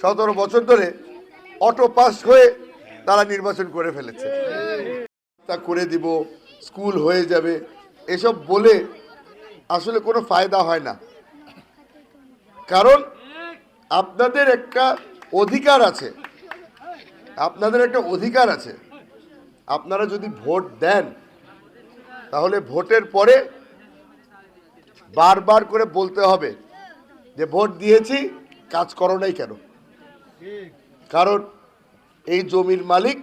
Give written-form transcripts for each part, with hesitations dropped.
17 বছর ধরে auto pass হয়ে তারা নির্বাচন করে ফেলেছে। তা করে দিব, স্কুল হয়ে যাবে, এসব বলে আসলে কোনো ফায়দা হয় না। কারণ আপনাদের একটা অধিকার আছে, আপনারা যদি ভোট দেন তাহলে ভোটের পরে বারবার করে বলতে হবে যে ভোট দিয়েছি, কাজ করো নাই কেন। কারণ এই জমির মালিক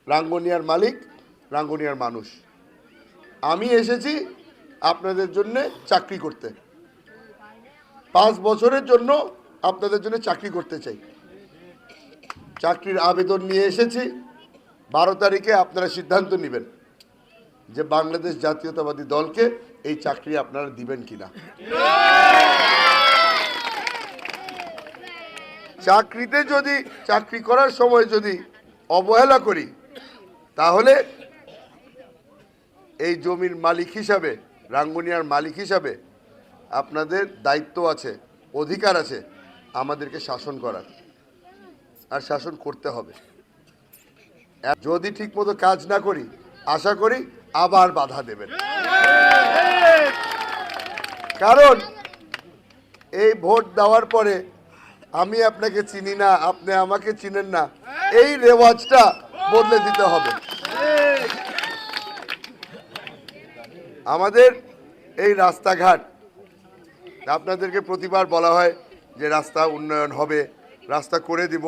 রাঙ্গুনিয়ার মালিক, রাঙ্গুনিয়ার মানুষ। আমি এসেছি আপনাদের জন্য চাকরি করতে, 5 বছরের জন্য আপনাদের জন্য চাকরি করতে চাই। চাকরির আবেদন নিয়ে এসেছি। 12 তারিখে আপনারা সিদ্ধান্ত নেবেন যে বাংলাদেশ জাতীয়তাবাদী দলকে এই চাকরি আপনারা দিবেন কিনা। চাকরিতে যদি চাকরি করার সময় যদি অবহেলা করি তাহলে এই জমির মালিক হিসাবে, রাঙ্গুনিয়ার মালিক হিসাবে আপনাদের দায়িত্ব আছে, অধিকার আছে আমাদেরকে শাসন করার, আর শাসন করতে হবে। যদি ঠিকমতো কাজ না করি আশা করি আবার বাধা দেবেন। কারণ এই ভোট দেওয়ার পরে আমি আপনাকে চিনি না, আপনি আমাকে চিনেন না, এই রেওয়াজটা বদলে দিতে হবে। আমাদের এই রাস্তাঘাট, আপনাদেরকে প্রতিবার বলা হয় যে রাস্তা উন্নয়ন হবে, রাস্তা করে দিব।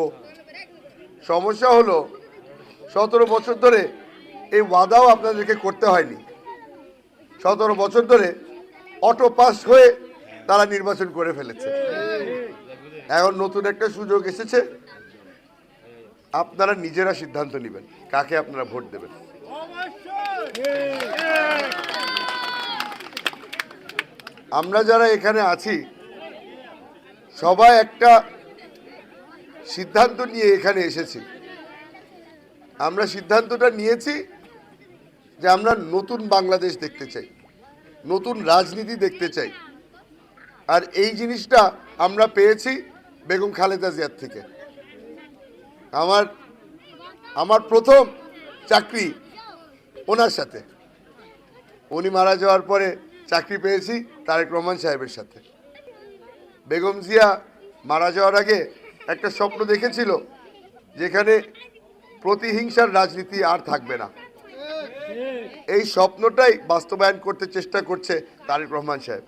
সমস্যা হলো 17 বছর ধরে এই ওয়াদাও আপনাদেরকে করতে হয়নি। 17 বছর ধরে অটো পাস হয়ে তারা নির্বাচন করে ফেলেছে। এখন নতুন একটা সুযোগ এসেছে, আপনারা নিজেরা সিদ্ধান্ত নেবেন কাকে আপনারা ভোট দেবেন। আমরা যারা এখানে আছি সবাই একটা সিদ্ধান্ত নিয়ে এখানে এসেছি। আমরা সিদ্ধান্তটা নিয়েছি যে আমরা নতুন বাংলাদেশ দেখতে চাই, নতুন রাজনীতি দেখতে চাই। আর এই জিনিসটা আমরা পেয়েছি বেগম খালেদা জিয়ার থেকে। আমার প্রথম চাকরি ওনার সাথে, উনি মারা যাওয়ার পরে চাকরি পেয়েছি তারেক রহমান সাহেবের সাথে। বেগম জিয়া মারা যাওয়ার আগে একটা স্বপ্ন দেখেছিল যেখানে প্রতিহিংসার রাজনীতি আর থাকবে না। এই স্বপ্নটাই বাস্তবায়ন করতে চেষ্টা করছে তারেক রহমান সাহেব।